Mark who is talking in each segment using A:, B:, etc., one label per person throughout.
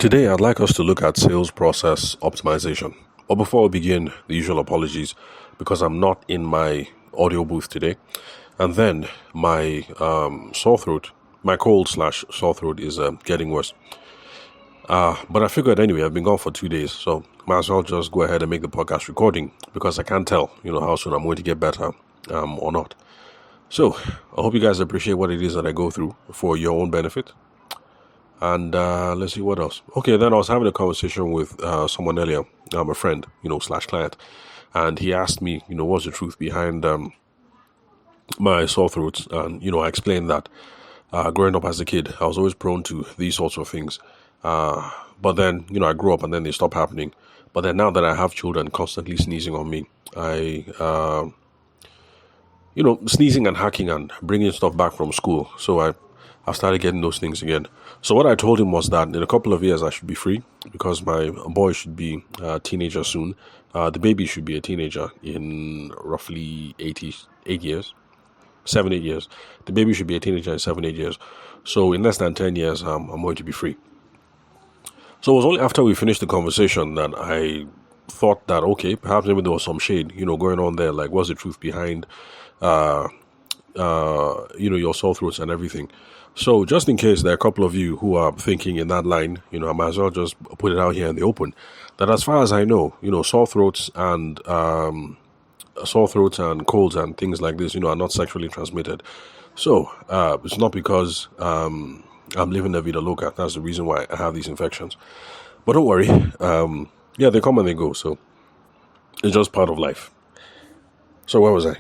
A: Today, I'd like us to look at sales process optimization. But before we begin, the usual apologies because I'm not in my audio booth today. And then my sore throat, my cold slash sore throat is getting worse. But I figured anyway, I've been gone for 2 days, so might as well just go ahead and make the podcast recording because I can't tell, how soon I'm going to get better or not. So I hope you guys appreciate what it is that I go through for your own benefit. And let's see what else. Okay, then I was having a conversation with someone earlier, a friend, slash client, and he asked me, what's the truth behind my sore throats? And I explained that growing up as a kid, I was always prone to these sorts of things. But then, I grew up and then they stopped happening. But then now that I have children constantly sneezing on me, sneezing and hacking and bringing stuff back from school. So I've started getting those things again. So what I told him was that in a couple of years I should be free because my boy should be a teenager soon. The baby should be a teenager in roughly 8 years. 7-8 years. The baby should be a teenager in 7-8 years. So in less than 10 years, I'm going to be free. So it was only after we finished the conversation that I thought that, okay, perhaps maybe there was some shade, going on there. Like, what's the truth behind, your sore throats and everything. So just in case there are a couple of you who are thinking in that line, I might as well just put it out here in the open that as far as I know, sore throats and colds and things like this, are not sexually transmitted. So it's not because I'm living la vida loca. That's the reason why I have these infections. But don't worry. They come and they go. So it's just part of life. So where was I?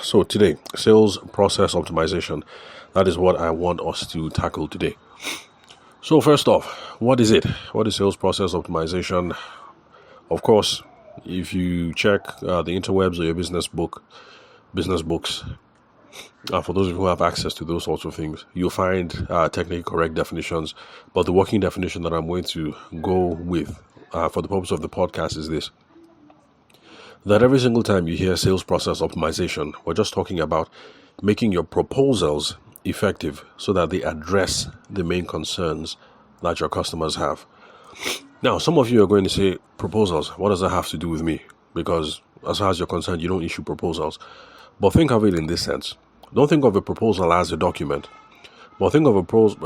A: So today, sales process optimization. That is what I want us to tackle today. So first off, what is it? What is sales process optimization? Of course, if you check the interwebs or your business books, for those of you who have access to those sorts of things, you'll find technically correct definitions. But the working definition that I'm going to go with for the purpose of the podcast is this. That every single time you hear sales process optimization, we're just talking about making your proposals effective so that they address the main concerns that your customers have. Now, some of you are going to say, proposals, what does that have to do with me? Because as far as you're concerned, you don't issue proposals. But think of it in this sense. Don't think of a proposal as a document, but think of a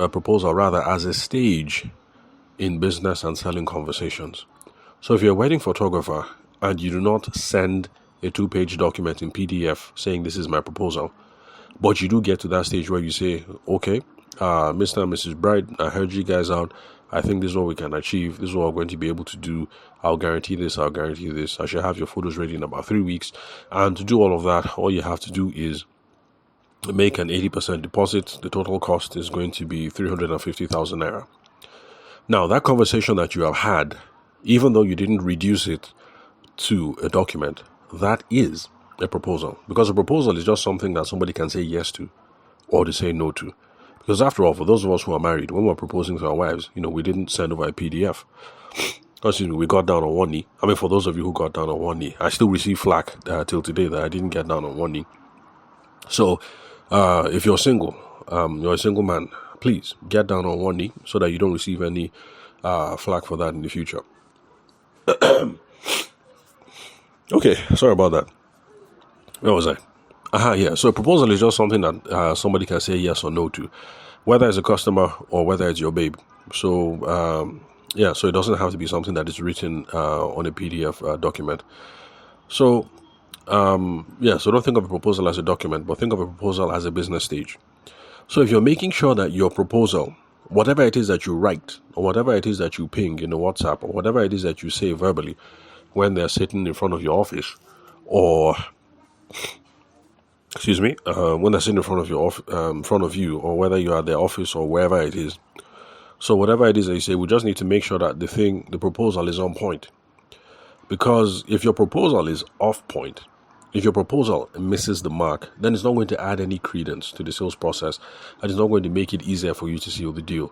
A: proposal rather as a stage in business and selling conversations. So if you're a wedding photographer and you do not send a 2-page document in PDF saying this is my proposal, but you do get to that stage where you say, okay, Mr. and Mrs. Bride, I heard you guys out. I think this is what we can achieve. This is what we're going to be able to do. I'll guarantee this. I'll guarantee this. I should have your photos ready in about 3 weeks. And to do all of that, all you have to do is make an 80% deposit. The total cost is going to be 350,000 naira. Now, that conversation that you have had, even though you didn't reduce it to a document, that is a proposal. Because a proposal is just something that somebody can say yes to or to say no to. Because after all, for those of us who are married, when we're proposing to our wives, we didn't send over a PDF. Excuse me, we got down on one knee. I mean, for those of you who got down on one knee, I still receive flack till today that I didn't get down on one knee. So, if you're single, you're a single man, please get down on one knee so that you don't receive any flack for that in the future. Okay, sorry about that. Where was I? So a proposal is just something that somebody can say yes or no to, whether it's a customer or whether it's your babe. So, so it doesn't have to be something that is written on a PDF document. So, so don't think of a proposal as a document, but think of a proposal as a business stage. So if you're making sure that your proposal, whatever it is that you write, or whatever it is that you ping in a WhatsApp, or whatever it is that you say verbally when they're sitting in front of your office, or when they're sitting in front of you, or whether you are at their office or wherever it is. So whatever it is that you say, we just need to make sure that the proposal is on point. Because if your proposal is off point, if your proposal misses the mark, then it's not going to add any credence to the sales process, and it's not going to make it easier for you to seal the deal.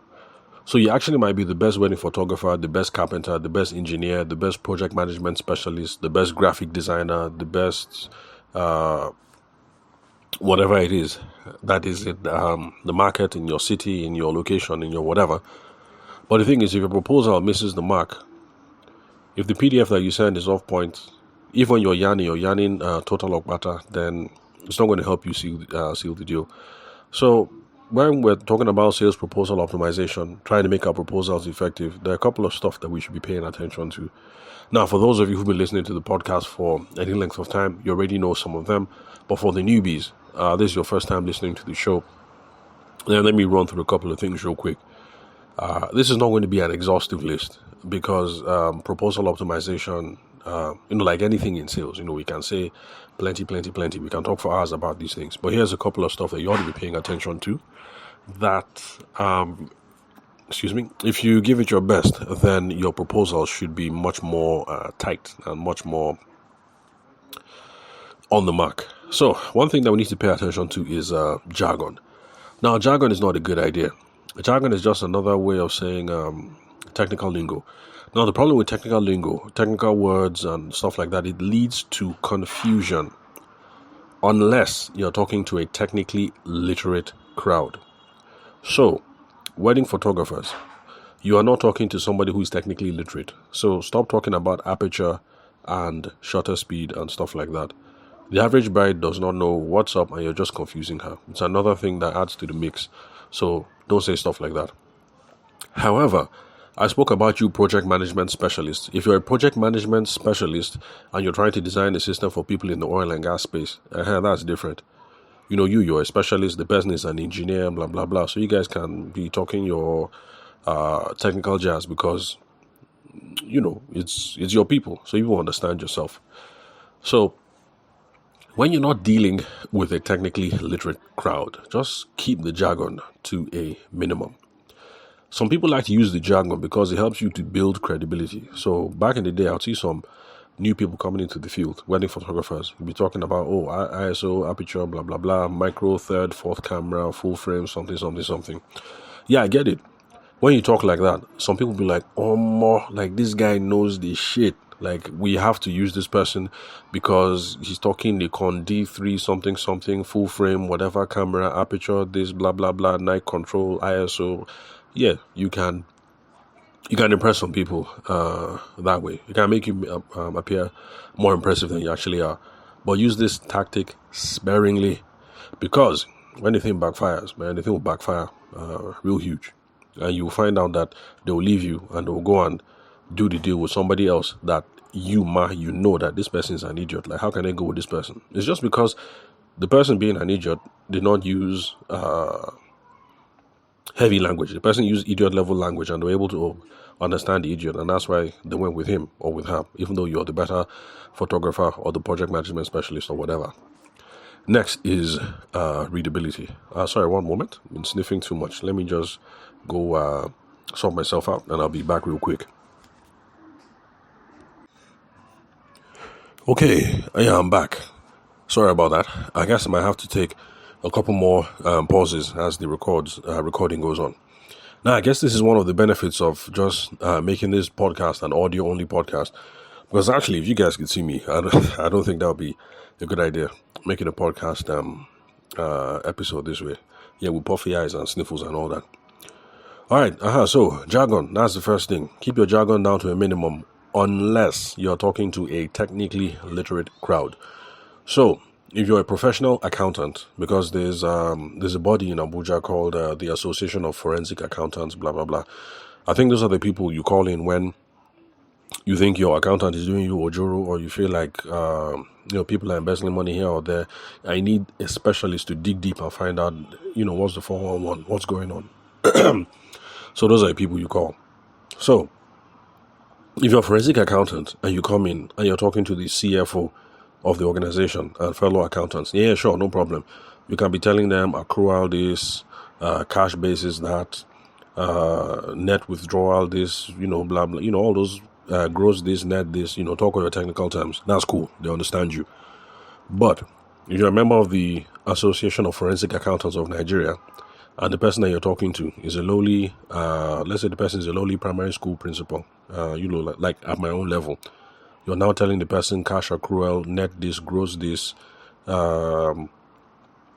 A: So you actually might be the best wedding photographer, the best carpenter, the best engineer, the best project management specialist, the best graphic designer, the best whatever it is that is in the market, in your city, in your location, in your whatever. But the thing is, if your proposal misses the mark, if the PDF that you send is off point, even when you're yarning total of matter, then it's not going to help you seal the deal. So when we're talking about sales proposal optimization, trying to make our proposals effective, there are a couple of stuff that we should be paying attention to. Now, for those of you who've been listening to the podcast for any length of time, you already know some of them. But for the newbies, this is your first time listening to the show. Then let me run through a couple of things real quick. This is not going to be an exhaustive list because proposal optimization, like anything in sales, we can say plenty. We can talk for hours about these things. But here's a couple of stuff that you ought to be paying attention to. That, if you give it your best, then your proposal should be much more tight and much more on the mark. So one thing that we need to pay attention to is jargon. Now, jargon is not a good idea. Jargon is just another way of saying technical lingo. Now, the problem with technical lingo, technical words and stuff like that, it leads to confusion unless you're talking to a technically literate crowd. So, wedding photographers, you are not talking to somebody who is technically literate. So, stop talking about aperture and shutter speed and stuff like that. The average bride does not know what's up and you're just confusing her. It's another thing that adds to the mix. So don't say stuff like that. However, I spoke about you project management specialists. If you're a project management specialist and you're trying to design a system for people in the oil and gas space, that's different. You're a specialist, the person is an engineer, blah, blah, blah. So you guys can be talking your technical jazz because, it's your people. So you will understand yourself. So when you're not dealing with a technically literate crowd, just keep the jargon to a minimum. Some people like to use the jargon because it helps you to build credibility. So back in the day, I'll see some new people coming into the field, wedding photographers. We'll be talking about, ISO, aperture, blah, blah, blah, micro, third, fourth camera, full frame, something. Yeah, I get it. When you talk like that, some people be like, this guy knows this shit. Like, we have to use this person because he's talking Nikon D3 something, full frame, whatever camera, aperture, this, blah, blah, blah, night control, ISO. Yeah, you can impress some people that way. You can make you appear more impressive than you actually are. But use this tactic sparingly because when anything backfires, anything will backfire real huge. And you'll find out that they will leave you and they will go and do the deal with somebody else that you know that this person is an idiot. Like, how can I go with this person? It's just because the person being an idiot did not use heavy language. The person used idiot level language and they were able to understand the idiot, and that's why they went with him or with her, even though you're the better photographer or the project management specialist or whatever. Next is readability. Sorry, one moment. I've been sniffing too much. Let me just go sort myself out and I'll be back real quick. Okay, yeah, I'm back. Sorry about that. I guess I might have to take a couple more pauses as the recording goes on. Now, I guess this is one of the benefits of just making this podcast an audio-only podcast. Because actually, if you guys could see me, I don't think that would be a good idea, making a podcast episode this way. Yeah, with puffy eyes and sniffles and all that. All right, so jargon, that's the first thing. Keep your jargon down to a minimum unless you're talking to a technically literate crowd. So, if you're a professional accountant, because there's a body in Abuja called the Association of Forensic Accountants, blah, blah, blah. I think those are the people you call in when you think your accountant is doing you ojoro, or you feel like people are embezzling money here or there. I need a specialist to dig deep and find out, what's the 411, what's going on. So those are the people you call. So if you're a forensic accountant and you come in and you're talking to the CFO of the organization and fellow accountants, yeah, sure, no problem. You can be telling them accrual this, cash basis that, net withdrawal this, blah, blah, all those gross this, net this, talk with your technical terms. That's cool. They understand you. But if you're a member of the Association of Forensic Accountants of Nigeria, and the person that you're talking to is a lowly, let's say the person is a lowly primary school principal, like at my own level, you're now telling the person cash accrual, net this, gross this,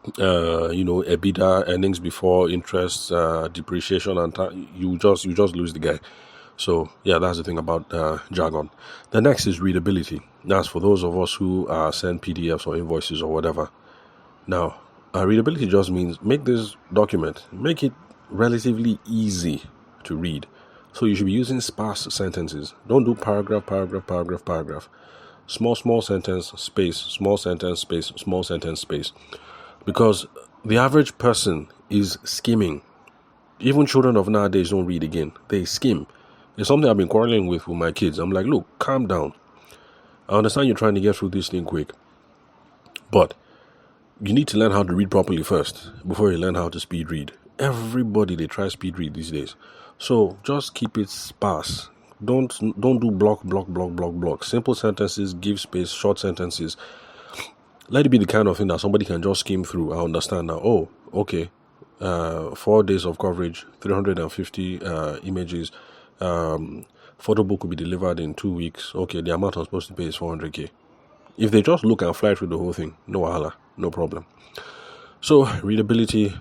A: EBITDA, earnings before interest, depreciation, and you just lose the guy. So yeah, that's the thing about jargon. The next is readability. That's for those of us who send PDFs or invoices or whatever. Now, readability just means make this document, make it relatively easy to read. So you should be using sparse sentences. Don't do paragraph, paragraph, paragraph, paragraph. Small sentence, space, small sentence, space, small sentence, space. Because the average person is skimming. Even children of nowadays don't read again. They skim. It's something I've been quarreling with my kids. I'm like, look, calm down. I understand you're trying to get through this thing quick. But you need to learn how to read properly first before you learn how to speed read. Everybody, they try speed read these days. So just keep it sparse. Don't do block. Simple sentences, give space, short sentences. Let it be the kind of thing that somebody can just skim through. I understand now. Oh, okay. 4 days of coverage, 350 images. Photo book will be delivered in 2 weeks. Okay, the amount I'm supposed to pay is 400k. If they just look and fly through the whole thing, no wahala, no problem. So readability,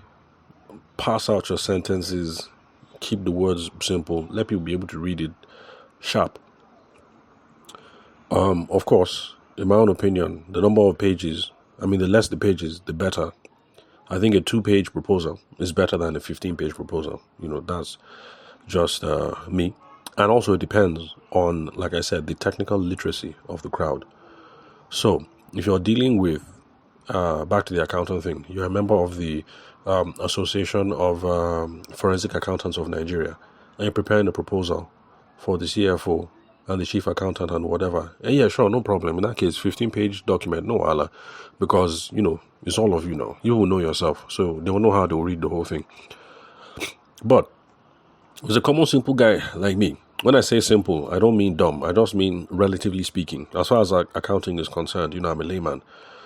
A: pass out your sentences, keep the words simple, let people be able to read it sharp. Of course, in my own opinion, the number of pages, the less the pages, the better. I think a 2-page proposal is better than a 15-page proposal. That's just me. And also it depends on, like I said, the technical literacy of the crowd. So if you're dealing with, back to the accountant thing, you're a member of the Association of Forensic Accountants of Nigeria, and you're preparing a proposal for the CFO and the chief accountant and whatever. And yeah, sure, no problem. In that case, 15-page document, no Allah, because, it's all of you now. You will know yourself, so they will know how to read the whole thing. But as a common simple guy like me, when I say simple, I don't mean dumb. I just mean relatively speaking. As far as accounting is concerned, I'm a layman.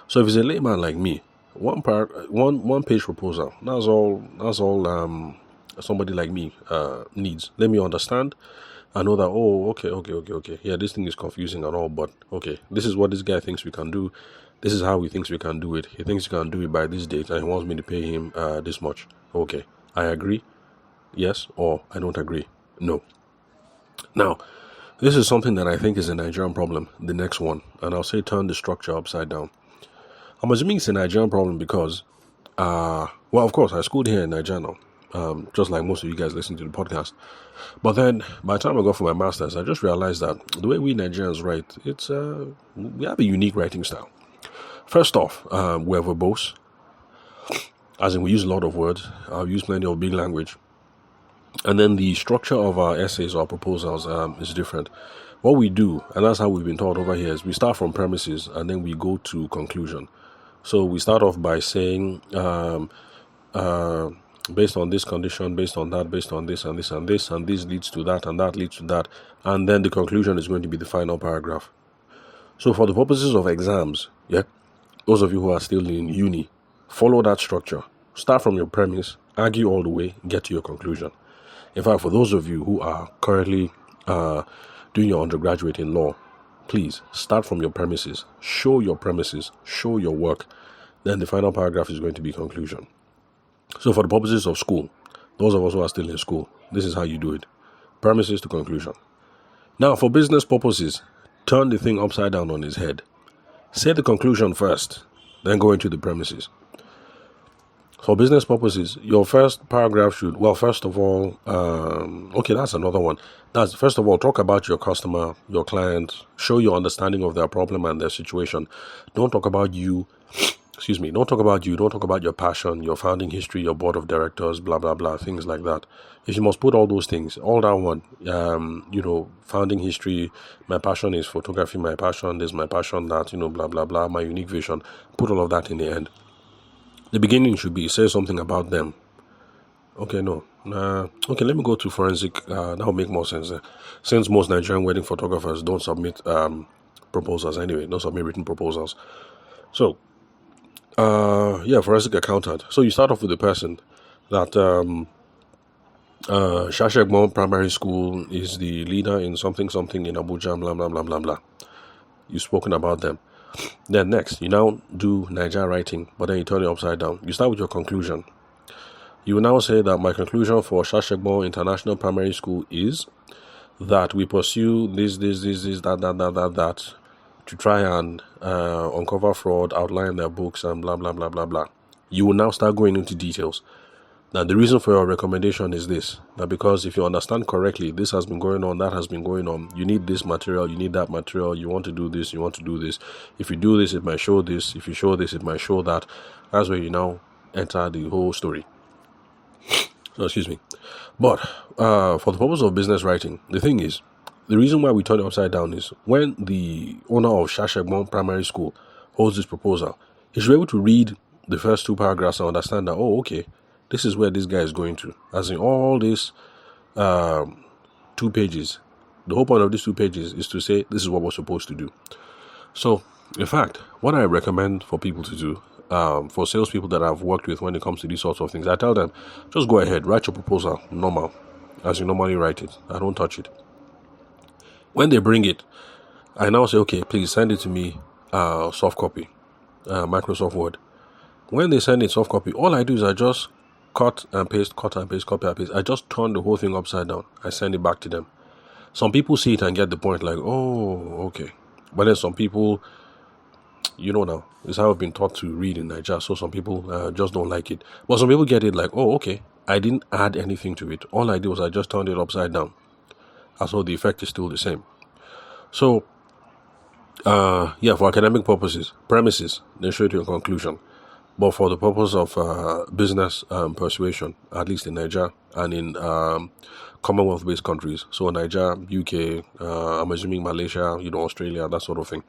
A: So if it's a layman like me, one page proposal, that's all somebody like me needs. Let me understand. I know that, okay. Yeah, this thing is confusing and all, but okay, this is what this guy thinks we can do. This is how he thinks we can do it. He thinks he can do it by this date and he wants me to pay him this much. Okay, I agree. Yes, or I don't agree. No. Now, this is something that I think is a Nigerian problem, the next one. And I'll say turn the structure upside down. I'm assuming it's a Nigerian problem because, of course, I schooled here in Nigeria now, just like most of you guys listening to the podcast. But then, by the time I got for my master's, I just realized that the way we Nigerians write, we have a unique writing style. First off, we're verbose, as in we use a lot of words. I've used plenty of big language. And then the structure of our essays or proposals is different. What we do, and that's how we've been taught over here, is we start from premises and then we go to conclusion. So we start off by saying, based on this condition, based on that, based on this and this and this, and this leads to that and that leads to that. And then the conclusion is going to be the final paragraph. So for the purposes of exams, those of you who are still in uni, follow that structure. Start from your premise, argue all the way, get to your conclusion. In fact, for those of you who are currently doing your undergraduate in law, please start from your premises, show your work, then the final paragraph is going to be conclusion. So for the purposes of school, those of us who are still in school, this is how you do it. Premises to conclusion. Now, for business purposes, turn the thing upside down on its head. Say the conclusion first, then go into the premises. For business purposes, your first paragraph should, first of all, that's another one. First of all, talk about your customer, your client, show your understanding of their problem and their situation. Don't talk about you. Don't talk about you. Don't talk about your passion, your founding history, your board of directors, blah, blah, blah, things like that. If you must put all those things, all that one, founding history, my passion is photography, my passion is my passion, that, blah, blah, blah, my unique vision. Put all of that in the end. The beginning should be, say something about them. Okay, no. Let me go to forensic. That will make more sense. Since most Nigerian wedding photographers don't submit proposals anyway, don't submit written proposals. So, forensic accountant. So you start off with the person that Shashegmon Primary School is the leader in something in Abuja, blah, blah, blah, blah, blah. You've spoken about them. Then next, you now do Niger writing, but then you turn it upside down. You start with your conclusion. You will now say that my conclusion for Shashagbon International Primary School is that we pursue this, that, to try and uncover fraud, outline their books, and blah, blah, blah, blah, blah. You will now start going into details. Now, the reason for your recommendation is this, that because if you understand correctly, this has been going on, that has been going on, you need this material, you need that material, you want to do this, you want to do this. If you do this, it might show this. If you show this, it might show that. That's where you now enter the whole story. So, excuse me. But for the purpose of business writing, the thing is, the reason why we turn it upside down is when the owner of Shashagbon Primary School holds this proposal, he should be able to read the first two paragraphs and understand that, oh, okay, this is where this guy is going to. As in all these 2 pages, the whole point of these 2 pages is to say this is what we're supposed to do. So, in fact, what I recommend for people to do, for salespeople that I've worked with when it comes to these sorts of things, I tell them, just go ahead, write your proposal normal, as you normally write it. I don't touch it. When they bring it, I now say, okay, please send it to me, soft copy, Microsoft Word. When they send it soft copy, all I do is I just cut and paste, copy and paste. I just turn the whole thing upside down. I send it back to them. Some people see it and get the point, like, oh, okay. But then some people, you know now, it's how I've been taught to read in Nigeria, so some people just don't like it. But some people get it like, oh, okay, I didn't add anything to it. All I did was I just turned it upside down. And so the effect is still the same. So, for academic premises, they show it to a conclusion. But for the purpose of business persuasion, at least in Nigeria and in Commonwealth-based countries, so Nigeria, UK, I'm assuming Malaysia, Australia, that sort of thing,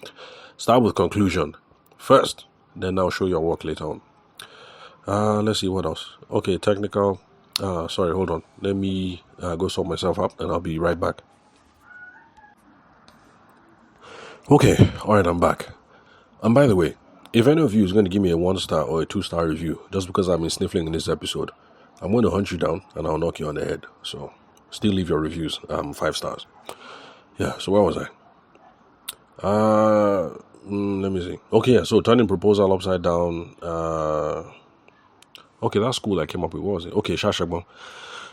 A: start with conclusion first, then I'll show your work later on. Let's see what else. Okay, technical. Sorry, hold on. Let me go sort myself up, and I'll be right back. Okay, all right, I'm back. And by the way, if any of you is going to give me a 1-star or a 2-star review just because I've been sniffling in this episode, I'm going to hunt you down and I'll knock you on the head. So still leave your reviews 5 stars. Yeah, so where was I? Let me see. Okay, yeah, so turning proposal upside down. Okay, that's cool. I came up with, what was it? Okay, Shashagbon.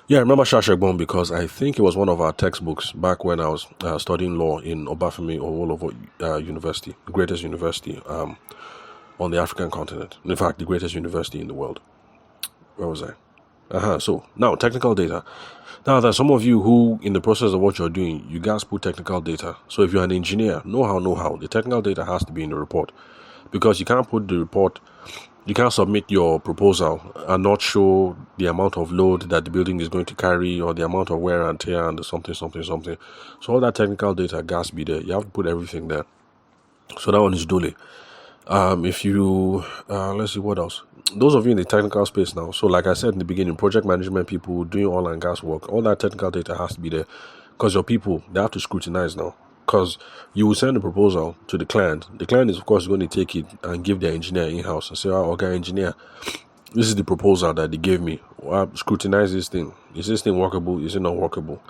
A: Yeah, I remember Shashagbon because I think it was one of our textbooks back when I was studying law in Obafemi Awolowo University, the greatest university on the African continent. In fact, the greatest university in the world. Where was I? So, now, technical data. Now, there's some of you who, in the process of what you're doing, you guys put technical data. So, if you're an engineer, know how. The technical data has to be in the report. Because you can't put the report, you can't submit your proposal and not show the amount of load that the building is going to carry or the amount of wear and tear and something. So, all that technical data has to be there. You have to put everything there. So, that one is dole. If you, let's see what else. Those of you in the technical space now, so like I said in the beginning, project management people doing oil and gas work, all that technical data has to be there because your people, they have to scrutinize now. Because you will send a proposal to the client. The client is, of course, going to take it and give their engineer in-house and say, okay, engineer, this is the proposal that they gave me. Scrutinize this thing. Is this thing workable? Is it not workable?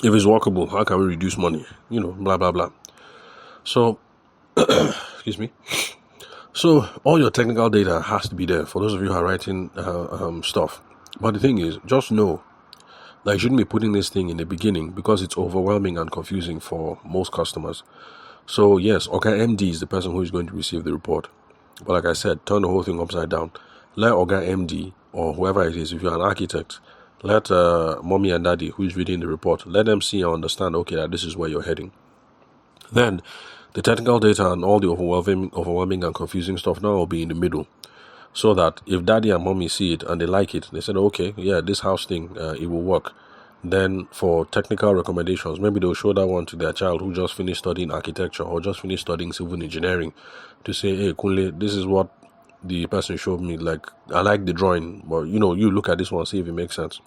A: If it's workable, how can we reduce money? Blah, blah, blah. So, excuse me. So all your technical data has to be there for those of you who are writing stuff. But the thing is, just know that you shouldn't be putting this thing in the beginning because it's overwhelming and confusing for most customers. So yes, Oga MD is the person who is going to receive the report. But like I said, turn the whole thing upside down. Let Oga MD or whoever it is, if you're an architect, let mommy and daddy who is reading the report, let them see and understand, okay, that this is where you're heading. Then the technical data and all the overwhelming and confusing stuff now will be in the middle. So that if daddy and mommy see it and they like it, they said, okay, yeah, this house thing, it will work. Then for technical recommendations, maybe they'll show that one to their child who just finished studying architecture or just finished studying civil engineering to say, hey, Kunle, this is what the person showed me. Like, I like the drawing, but you look at this one, see if it makes sense.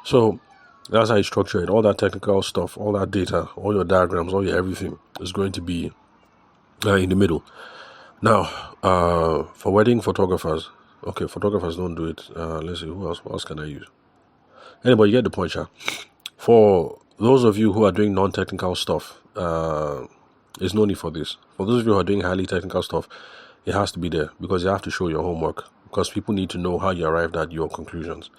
A: So that's how you structure it. All that technical stuff, all that data, all your diagrams, all your everything is going to be in the middle. Now, for wedding photographers, okay, photographers don't do it. Let's see, what else can I use? Anybody, you get the point, Sha. For those of you who are doing non-technical stuff, There's no need for this. For those of you who are doing highly technical stuff, it has to be there because you have to show your homework because people need to know how you arrived at your conclusions.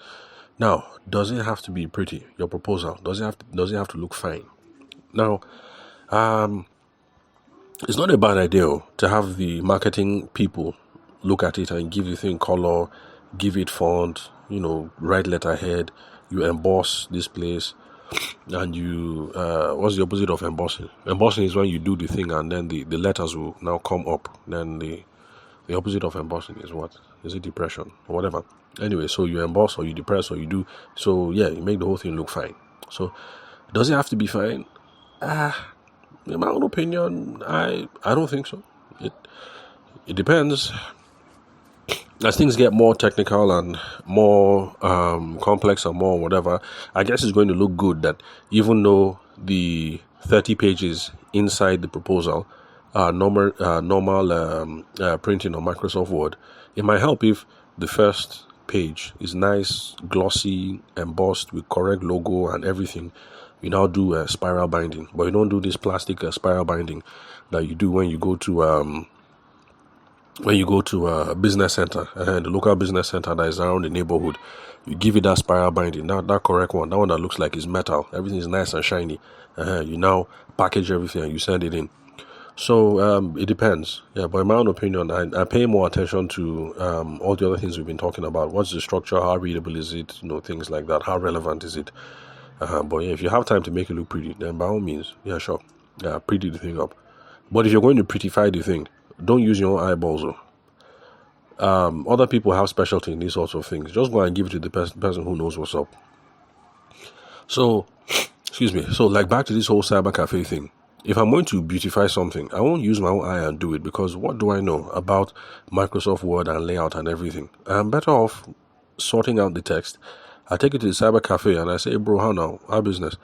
A: Now, does it have to be pretty? Your proposal, does it have to look fine? Now, it's not a bad idea to have the marketing people look at it and give the thing color, give it font, write letterhead, you emboss this place, and you what's the opposite of embossing? Embossing is when you do the thing and then the letters will now come up. Then the opposite of embossing is what? Is it depression or whatever? Anyway, so you emboss or you depress or you do. So yeah, you make the whole thing look fine. So does it have to be fine? In my own opinion, I don't think so. It depends. As things get more technical and more complex and more whatever, I guess it's going to look good that even though the 30 pages inside the proposal are normal printing on Microsoft Word, it might help if the first page is nice, glossy, embossed with correct logo and everything. You now do a spiral binding, but you don't do this plastic spiral binding that you do when you go to a business center, the local business center that is around the neighborhood. You give it that spiral binding, that correct one, that one that looks like it's metal, everything is nice and shiny. You now package everything and you send it in. So it depends. Yeah, but in my own opinion, I pay more attention to all the other things we've been talking about. What's the structure? How readable is it? Things like that. How relevant is it? But yeah, if you have time to make it look pretty, then by all means, yeah, sure. Yeah, pretty the thing up. But if you're going to prettify the thing, don't use your own eyeballs. Other people have specialty in these sorts of things. Just go and give it to the person who knows what's up. So, excuse me. So, like back to this whole cyber cafe thing. If I'm going to beautify something, I won't use my own eye and do it because what do I know about Microsoft Word and layout and everything? I'm better off sorting out the text. I take it to the cyber cafe and I say, hey, bro, how now? Our business.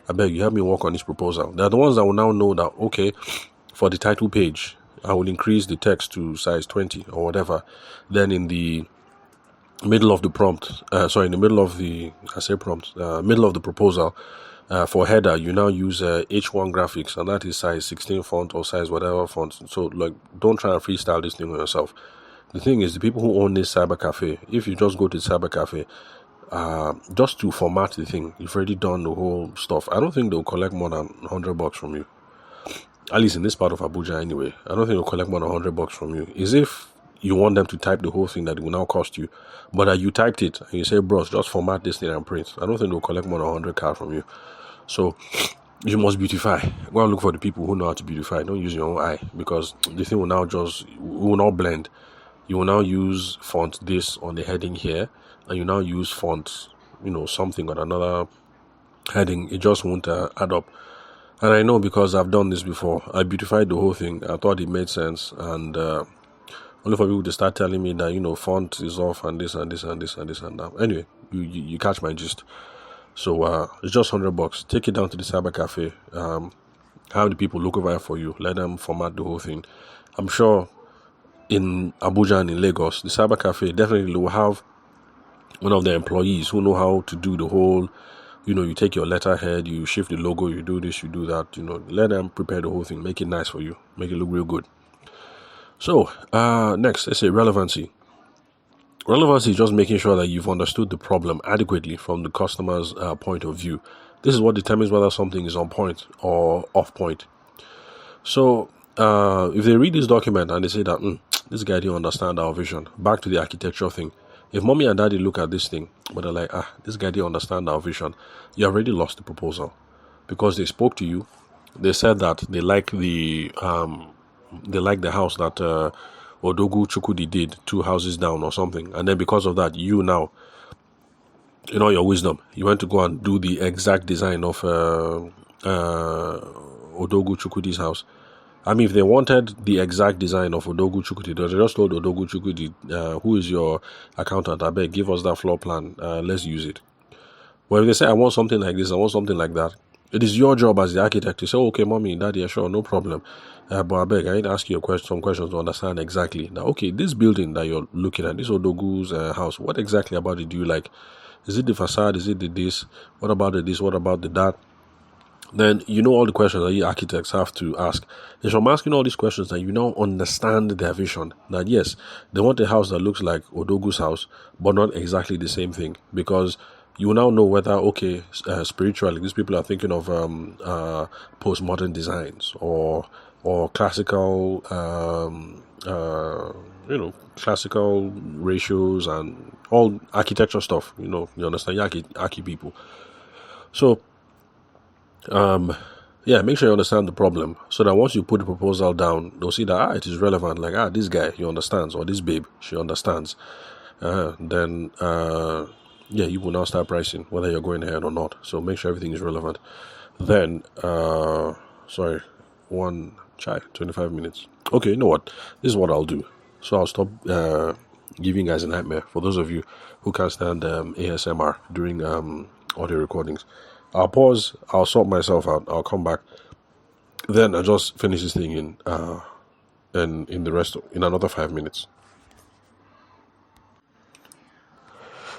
A: I beg you, help me work on this proposal. They're the ones that will now know that, okay, for the title page, I will increase the text to size 20 or whatever. Then in the middle of the middle of the proposal, for header, you now use H1 graphics, and that is size 16 font or size whatever font. So, don't try and freestyle this thing on yourself. The thing is, the people who own this cyber cafe, if you just go to the cyber cafe, just to format the thing, you've already done the whole stuff. I don't think they'll collect more than $100 from you. At least in this part of Abuja anyway. I don't think they'll collect more than $100 from you. Is if you want them to type the whole thing that it will now cost you. But you typed it and you say, bros, just format this thing and print. I don't think they'll collect more than $100 from you. So you must beautify. Go and look for the people who know how to beautify. Don't use your own eye because the thing will not blend. You will now use font this on the heading here, and you now use font, something on another heading. It just won't add up. And I know because I've done this before. I beautified the whole thing. I thought it made sense, and only for people to start telling me that font is off and this and this and this and this and that. Anyway, you catch my gist. So it's just $100. Take it down to the cyber cafe. Have the people look over it for you. Let them format the whole thing. I'm sure in Abuja and in Lagos, the cyber cafe definitely will have one of the employees who know how to do the whole. You take your letterhead, you shift the logo, you do this, you do that. Let them prepare the whole thing. Make it nice for you. Make it look real good. So next, let's say relevancy. Relevancy is just making sure that you've understood the problem adequately from the customer's point of view. This is what determines whether something is on point or off point. So if they read this document and they say that this guy didn't understand our vision, back to the architecture thing. If mommy and daddy look at this thing, but they're like, this guy didn't understand our vision, you already lost the proposal because they spoke to you. They said that they like the house that Odogu Chukudi did 2 houses down or something, and then because of that, you now, in all your wisdom, you went to go and do the exact design of Odogu Chukudi's house. I mean, if they wanted the exact design of Odogu Chukudi, they just told Odogu Chukudi, who is your accountant, I beg, give us that floor plan, let's use it. But if they say, I want something like this, I want something like that, it is your job as the architect to say, okay, mommy, daddy, yeah, sure, no problem. But I beg, I need to ask you some questions to understand exactly. Now, okay, this building that you're looking at, this Odogu's house, what exactly about it do you like? Is it the facade? Is it the this? What about the this? What about the that? then you know all the questions that you architects have to ask. It's from asking all these questions that you now understand their vision. That yes, they want a house that looks like Odogu's house, but not exactly the same thing. Because you will now know whether, okay, spiritually, these people are thinking of postmodern designs or classical, classical ratios and all architecture stuff. You understand, archi people. So make sure you understand the problem so that once you put the proposal down, they'll see that it is relevant. Like, this guy, he understands, or this babe, she understands. Then you will now start pricing whether you're going ahead or not. So make sure everything is relevant. Then, 25 minutes. Okay, you know what? This is what I'll do. So I'll stop giving you guys a nightmare. For those of you who can't stand ASMR during audio recordings, I'll pause, I'll sort myself out, I'll come back. Then I just finish this thing in another 5 minutes.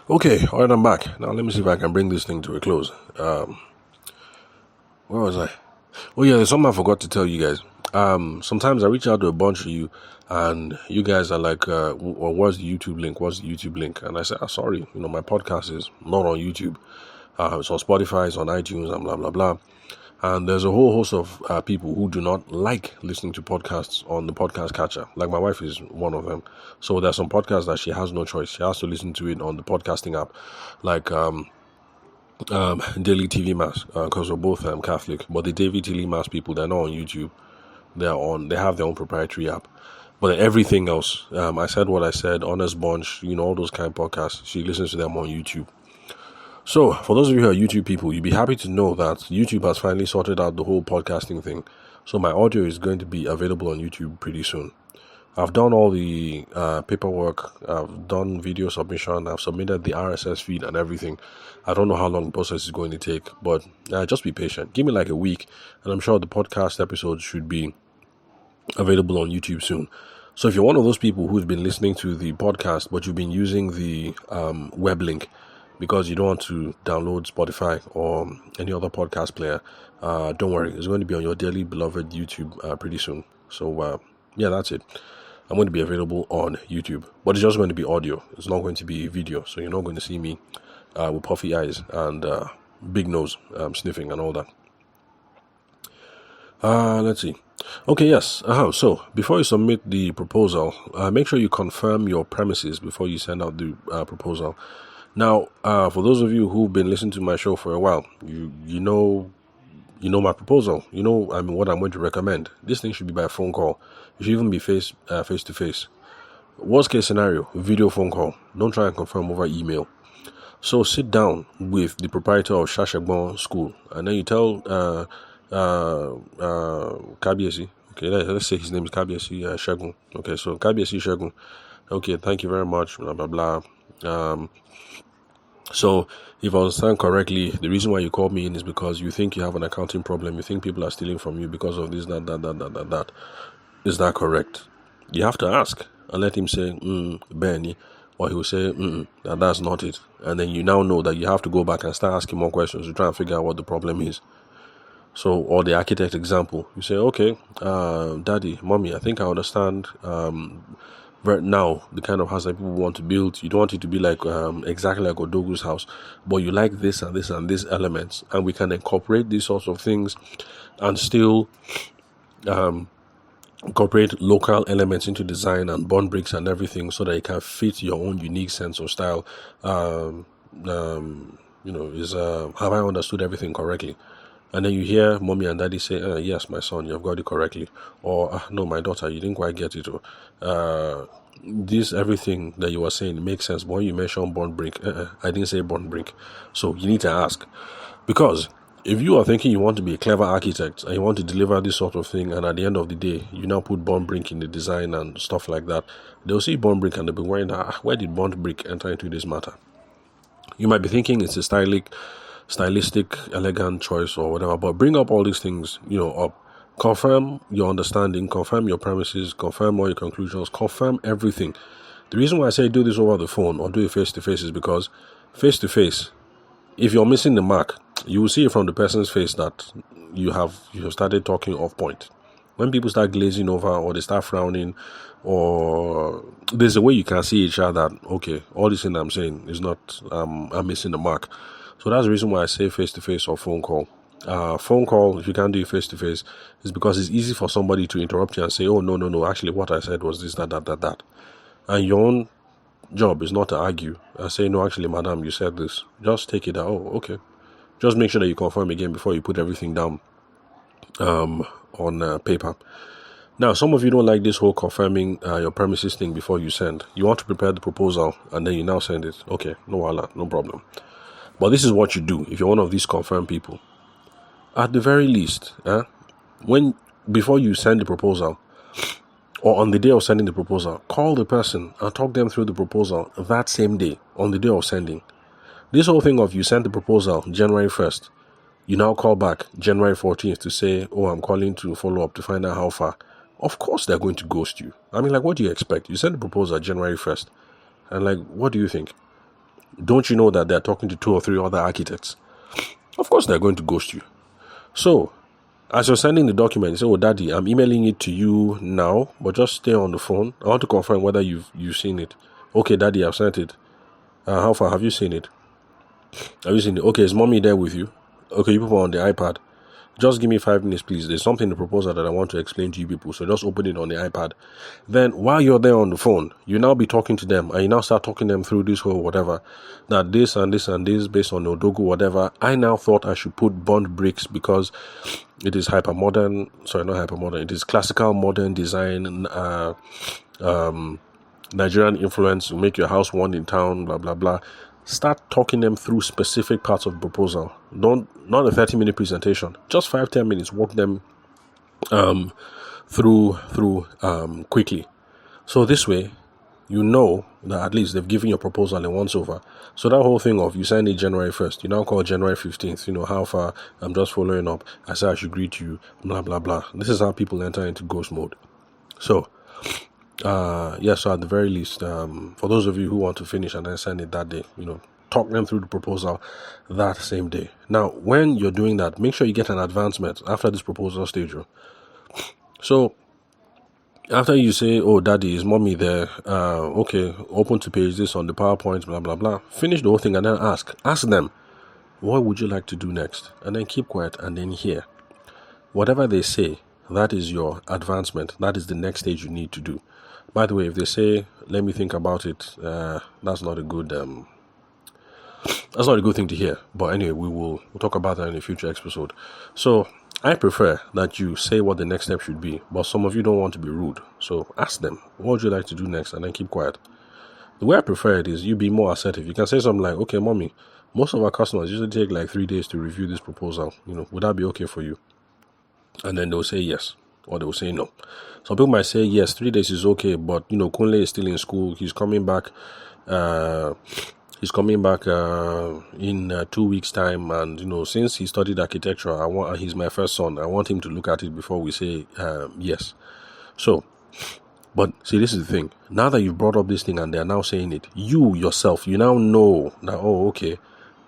A: Okay, alright, I'm back. Now let me see if I can bring this thing to a close. Where was I? Oh yeah, there's something I forgot to tell you guys. Sometimes I reach out to a bunch of you and you guys are like, what's the YouTube link? What's the YouTube link? And I say, sorry, my podcast is not on YouTube. It's on Spotify, it's on iTunes, and blah, blah, blah. And there's a whole host of people who do not like listening to podcasts on the podcast catcher. Like my wife is one of them. So there's some podcasts that she has no choice. She has to listen to it on the podcasting app. Like Daily TV Mass, because we're both Catholic. But the Daily TV Mass people, they're not on YouTube. They have their own proprietary app. But everything else, I Said What I Said, Honest Bunch, all those kind of podcasts, she listens to them on YouTube. So, for those of you who are YouTube people, you'll be happy to know that YouTube has finally sorted out the whole podcasting thing. So my audio is going to be available on YouTube pretty soon. I've done all the paperwork, I've done video submission, I've submitted the RSS feed and everything. I don't know how long the process is going to take, but just be patient. Give me like a week, and I'm sure the podcast episodes should be available on YouTube soon. So if you're one of those people who's been listening to the podcast, but you've been using the web link, because you don't want to download Spotify or any other podcast player, don't worry. It's going to be on your dearly beloved YouTube pretty soon. So, that's it. I'm going to be available on YouTube. But it's just going to be audio. It's not going to be video. So you're not going to see me with puffy eyes and big nose sniffing and all that. Let's see. Okay, yes. So, before you submit the proposal, make sure you confirm your premises before you send out the proposal. Now, for those of you who've been listening to my show for a while, you know my proposal. What I'm going to recommend. This thing should be by phone call. It should even be face to face. Worst case scenario, video phone call. Don't try and confirm over email. So sit down with the proprietor of Shashagbon School, and then you tell Kabiesi. Okay, let's say his name is Kabiesi Shegun. Okay, so Kabiesi Shegun. Okay, thank you very much. Blah blah blah. So, if I understand correctly, the reason why you called me in is because you think you have an accounting problem. You think people are stealing from you because of this, that. Is that correct? You have to ask and let him say, Benny, or he will say, that's not it. And then you now know that you have to go back and start asking more questions to try and figure out what the problem is. So, or the architect example, you say, okay, daddy, mommy, I think I understand right now the kind of house that people want to build. You don't want it to be like exactly like Odogu's house, but you like this and this and these elements, and we can incorporate these sorts of things and still incorporate local elements into design and bond bricks and everything so that it can fit your own unique sense of style. Have I understood everything correctly? And then you hear mommy and daddy say, yes, my son, you've got it correctly. Or, no, my daughter, you didn't quite get it. This, everything that you were saying makes sense. But when you mention bond brick, I didn't say bond brick. So you need to ask. Because if you are thinking you want to be a clever architect and you want to deliver this sort of thing, and at the end of the day, you now put bond brick in the design and stuff like that, they'll see bond brick and they'll be worried, where did bond brick enter into this matter? You might be thinking it's a stylistic, elegant choice or whatever, but bring up all these things, up. Confirm your understanding, confirm your premises, confirm all your conclusions, confirm everything. The reason why I say do this over the phone or do it face to face is because face to face, if you're missing the mark, you will see it from the person's face that you have started talking off point. When people start glazing over or they start frowning, or there's a way you can see each other that, okay, all this thing I'm saying is not, I'm missing the mark. So that's the reason why I say face-to-face or phone call. Phone call, if you can't do it face-to-face, is because it's easy for somebody to interrupt you and say, oh, no, actually what I said was this, that. And your own job is not to argue and say, no, actually, madam, you said this. Just take it out. Oh, okay. Just make sure that you confirm again before you put everything down on paper. Now, some of you don't like this whole confirming your premises thing before you send. You want to prepare the proposal and then you now send it. Okay, no problem. But this is what you do if you're one of these confirmed people. At the very least, before you send the proposal, or on the day of sending the proposal, call the person and talk them through the proposal that same day, on the day of sending. This whole thing of you send the proposal January 1st, you now call back January 14th to say, oh, I'm calling to follow up to find out how far. Of course they're going to ghost you. I mean, like, what do you expect? You send the proposal January 1st, and like, what do you think? Don't you know that they're talking to 2 or 3 other architects? Of course they're going to ghost you. So, as you're sending the document, you say, oh, daddy, I'm emailing it to you now, but just stay on the phone. I want to confirm whether you've seen it. Okay, daddy, I've sent it. How far? Have you seen it? Have you seen it? Okay, is mommy there with you? Okay, you people on the iPad. Just give me 5 minutes, please. There's something in the proposal that I want to explain to you people. So just open it on the iPad. Then while you're there on the phone, you now be talking to them and you now start talking them through this whole whatever. That this and this and this based on Odogo, whatever. I now thought I should put bond bricks because it is hypermodern. Sorry, not hypermodern. It is classical modern design. Nigerian influence will make your house one in town, blah, blah, blah. Start talking them through specific parts of the proposal. Not a 30-minute presentation. Just 5-10 minutes. Walk them through quickly. So this way, you know that at least they've given your proposal a once over. So that whole thing of you send it January 1st, you now call January 15th, you know, how far, I'm just following up. I say I should greet you, blah, blah, blah. This is how people enter into ghost mode. So, so at the very least, for those of you who want to finish and then send it that day, you know, talk them through the proposal that same day. Now, when you're doing that, make sure you get an advancement after this proposal stage. So, after you say, oh, daddy, is mommy there? Okay, open to page this on the PowerPoint, blah, blah, blah. Finish the whole thing and then ask them, what would you like to do next? And then keep quiet and then hear. Whatever they say, that is your advancement. That is the next stage you need to do. By the way, if they say, let me think about it, that's not a good thing to hear. But anyway, we'll talk about that in a future episode. So I prefer that you say what the next step should be, but some of you don't want to be rude. So ask them, what would you like to do next? And then keep quiet. The way I prefer it is you be more assertive. You can say something like, okay, mommy, most of our customers usually take like 3 days to review this proposal. You know, would that be okay for you? And then they'll say yes, or they'll say no. Some people might say yes, 3 days is okay, but you know, Kunle is still in school. He's coming back. In 2 weeks' time, and you know, since he studied architecture, he's my first son. I want him to look at it before we say yes. So, but see, this is the thing. Now that you've brought up this thing and they are now saying it, you yourself, you now know that, oh, okay,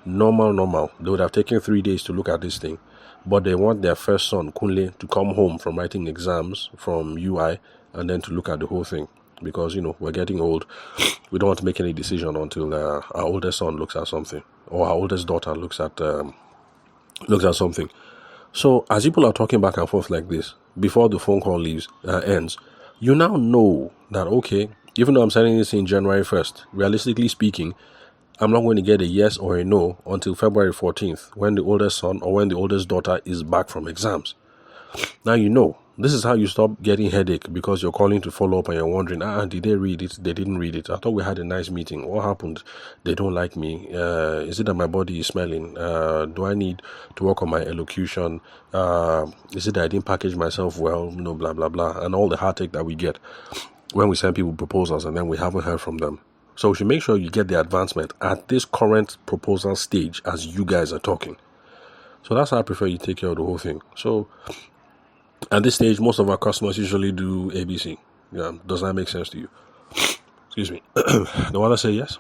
A: normal. They would have taken 3 days to look at this thing. But they want their first son, Kunle, to come home from writing exams from UI and then to look at the whole thing. Because, you know, we're getting old. We don't want to make any decision until our oldest son looks at something. Or our oldest daughter looks at something. So, as people are talking back and forth like this, before the phone call ends, you now know that, okay, even though I'm sending this in January 1st, realistically speaking, I'm not going to get a yes or a no until February 14th, when the oldest son or when the oldest daughter is back from exams. Now you know. This is how you stop getting headache because you're calling to follow up and you're wondering, did they read it? They didn't read it. I thought we had a nice meeting. What happened? They don't like me. Is it that my body is smelling? Do I need to work on my elocution? Is it that I didn't package myself well? You know, blah, blah, blah. And all the heartache that we get when we send people proposals and then we haven't heard from them. So you should make sure you get the advancement at this current proposal stage as you guys are talking. So that's how I prefer you take care of the whole thing. So at this stage, most of our customers usually do ABC. Yeah, does that make sense to you? Excuse me. They'll either say yes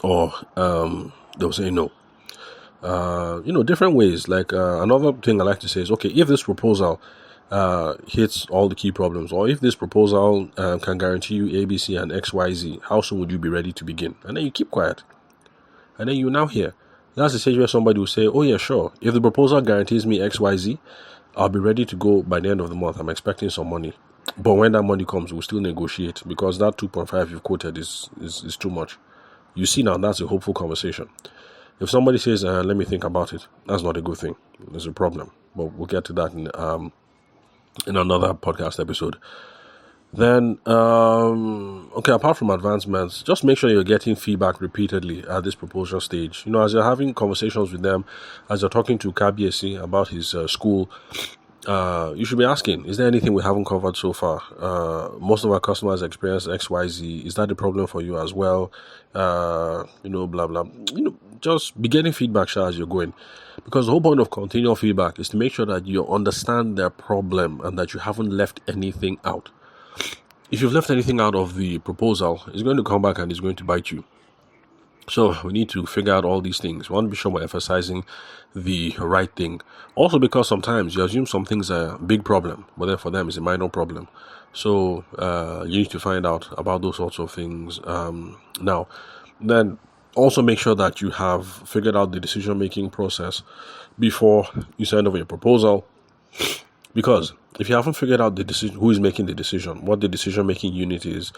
A: or they'll say no. different ways. Like another thing I like to say is, okay, if this proposal hits all the key problems, or if this proposal can guarantee you A, B, C, and X, Y, Z, how soon would you be ready to begin? And then you keep quiet, and then you now hear. That's the stage where somebody will say, oh yeah, sure, if the proposal guarantees me X, Y, Z, I'll be ready to go by the end of the month. I'm expecting some money. But when that money comes, we'll still negotiate, because that 2.5 you've quoted is too much. You see, now that's a hopeful conversation. If somebody says, let me think about it, that's not a good thing. There's a problem. But we'll get to that in another podcast episode. Then, okay, apart from advancements, just make sure you're getting feedback repeatedly at this proposal stage. As you're having conversations with them, as you're talking to KBSC about his school, you should be asking, is there anything we haven't covered so far? Most of our customers experience XYZ. Is that the problem for you as well? Blah, blah. Just be getting feedback as you're going. Because the whole point of continual feedback is to make sure that you understand their problem and that you haven't left anything out. If you've left anything out of the proposal, it's going to come back and it's going to bite you. So we need to figure out all these things. We want to be sure we're emphasizing the right thing. Also, because sometimes you assume some things are a big problem, but then for them it's a minor problem. So you need to find out about those sorts of things now. Then also make sure that you have figured out the decision-making process before you send over your proposal. Because if you haven't figured out the decision, who is making the decision, what the decision-making unit is,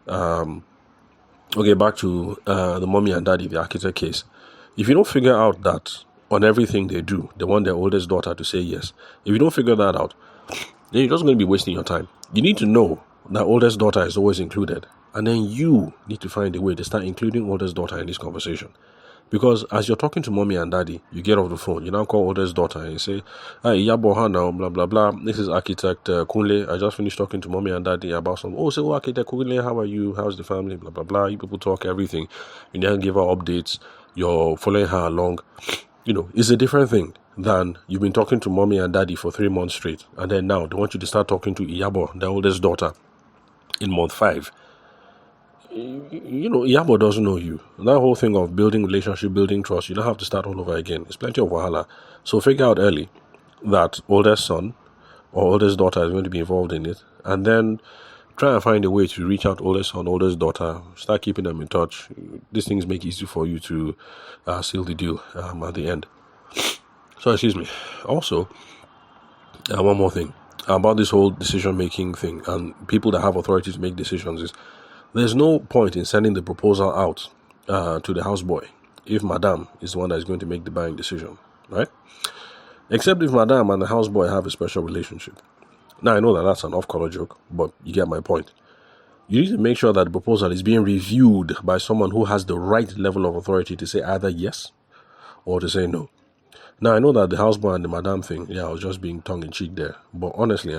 A: okay, back to the mommy and daddy, the architect case. If you don't figure out that on everything they do, they want their oldest daughter to say yes. If you don't figure that out, then you're just going to be wasting your time. You need to know that oldest daughter is always included. And then you need to find a way to start including oldest daughter in this conversation. Because as you're talking to mommy and daddy, you get off the phone, you now call oldest daughter and you say, hi, Yaboha now, blah, blah, blah. This is architect Kunle. I just finished talking to mommy and daddy about some, architect Kunle, how are you? How's the family? Blah, blah, blah. You people talk everything. You then give her updates. You're following her along. It's a different thing than you've been talking to mommy and daddy for 3 months straight. And then now they want you to start talking to Iyabo, the oldest daughter, in month 5. Iyabo doesn't know you. That whole thing of building relationship, building trust, you don't have to start all over again. It's plenty of wahala. So figure out early that oldest son or oldest daughter is going to be involved in it. And then try and find a way to reach out oldest son, oldest daughter. Start keeping them in touch. These things make it easy for you to seal the deal at the end. So, excuse me. Also, one more thing about this whole decision-making thing and people that have authority to make decisions is there's no point in sending the proposal out to the houseboy if madam is the one that is going to make the buying decision, right? Except if madam and the houseboy have a special relationship. Now, I know that that's an off-color joke, but you get my point. You need to make sure that the proposal is being reviewed by someone who has the right level of authority to say either yes or to say no. Now, I know that the houseboy and the madam thing, I was just being tongue-in-cheek there. But honestly,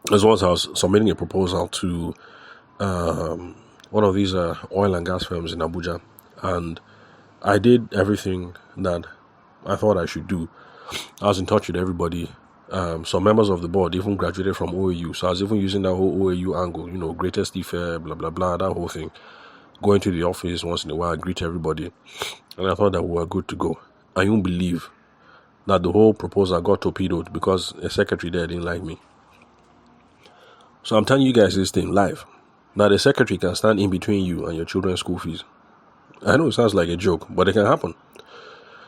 A: as once I was submitting a proposal to one of these oil and gas firms in Abuja, and I did everything that I thought I should do. I was in touch with everybody. Some members of the board even graduated from OAU, so I was even using that whole OAU angle, greatest fair, blah blah blah, that whole thing. Going to the office once in a while, greet everybody, and I thought that we were good to go. I won't believe that the whole proposal got torpedoed because a secretary there didn't like me. So I'm telling you guys this thing live. Now the secretary can stand in between you and your children's school fees. I know it sounds like a joke, but it can happen.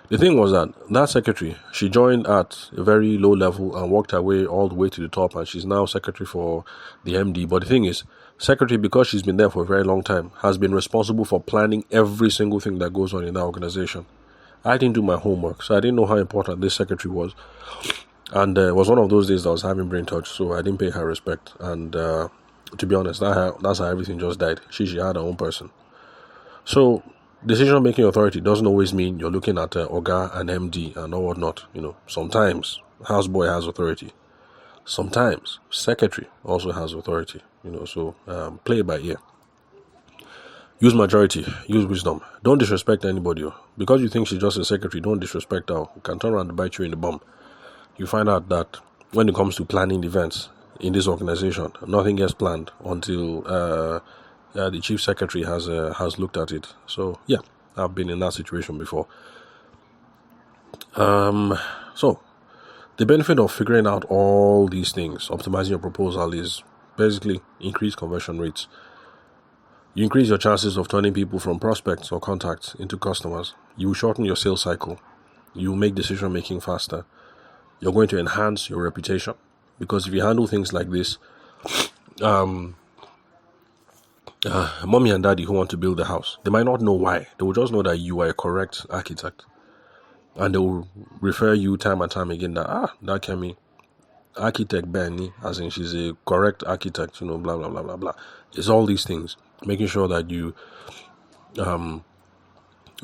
A: The thing was that secretary, she joined at a very low level and worked her way all the way to the top, and she's now secretary for the MD. But the thing is, secretary, because she's been there for a very long time, has been responsible for planning every single thing that goes on in that organization. I didn't do my homework, so I didn't know how important this secretary was. And it was one of those days that I was having brain touch, so I didn't pay her respect. And to be honest, that's how everything just died. She had her own person. So decision-making authority doesn't always mean you're looking at Oga and MD and all whatnot. Sometimes houseboy has authority. Sometimes secretary also has authority. So play it by ear. Use majority. Use wisdom. Don't disrespect anybody. Because you think she's just a secretary, don't disrespect her. You can turn around and bite you in the bum. You find out that when it comes to planning events in this organization, nothing gets planned until the chief secretary has looked at it. So I've been in that situation before. So the benefit of figuring out all these things, optimizing your proposal, is basically increase conversion rates. You increase your chances of turning people from prospects or contacts into customers. You will shorten your sales cycle. You will make decision making faster. You're going to enhance your reputation, because if you handle things like this, mommy and daddy who want to build a house, they might not know why. They will just know that you are a correct architect, and they will refer you time and time again that can be architect Benny, as in she's a correct architect, blah blah blah blah blah. It's all these things, making sure that you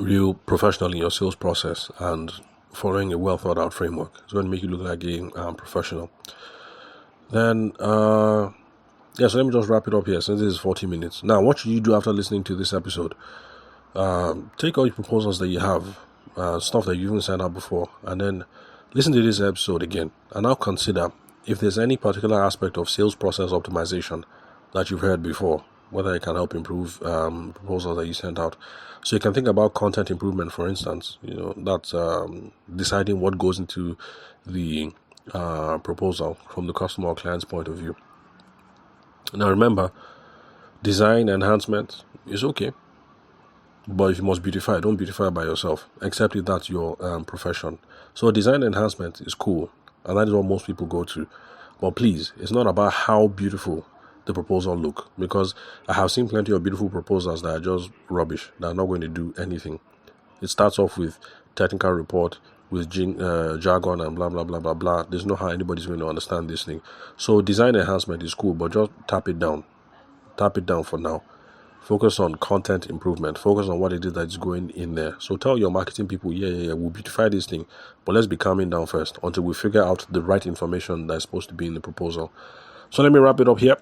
A: real professional in your sales process and following a well thought out framework. It's going to make you look like a professional. Then so let me just wrap it up here, since this is 40 minutes. Now, what should you do after listening to this episode? Take all your proposals that you have, stuff that you haven't sent out before, and then listen to this episode again, and now consider if there's any particular aspect of sales process optimization that you've heard before, whether it can help improve proposals that you sent out. So you can think about content improvement, for instance. That's deciding what goes into the proposal from the customer or client's point of view. Now remember, design enhancement is okay, but if you must beautify, don't beautify by yourself, except if that's your profession. So design enhancement is cool, and that is what most people go to. But please, it's not about how beautiful the proposal look, because I have seen plenty of beautiful proposals that are just rubbish, that are not going to do anything. It starts off with technical report, with jargon and blah blah blah blah blah. There's no how anybody's going to understand this thing. So design enhancement is cool, but just tap it down for now. Focus on content improvement. Focus on what it is that's going in there. So tell your marketing people, we'll beautify this thing, but let's be calming down first until we figure out the right information that's supposed to be in the proposal. So let me wrap it up here.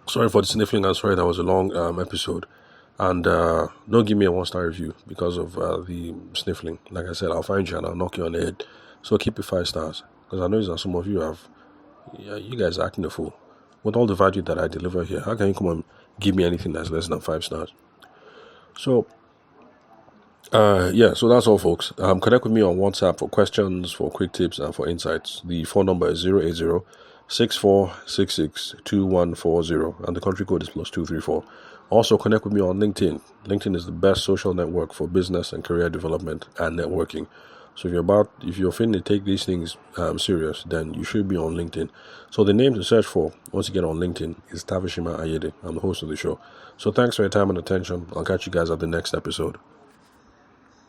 A: Sorry for the sniffling, and sorry that was a long episode. And don't give me a 1-star review because of the sniffling. Like I said, I'll find you and I'll knock you on the head. So keep it 5 stars, because I know that some of you you guys are acting a fool. With all the value that I deliver here, how can you come and give me anything that's less than 5 stars? So, so that's all, folks. Connect with me on WhatsApp for questions, for quick tips, and for insights. The phone number is 080-6466-2140, and the country code is +234. Also, connect with me on LinkedIn. LinkedIn is the best social network for business and career development and networking. So if you're finna take these things serious, then you should be on LinkedIn. So the name to search for once you get on LinkedIn is Tavishima Ayede. I'm the host of the show. So thanks for your time and attention. I'll catch you guys at the next episode.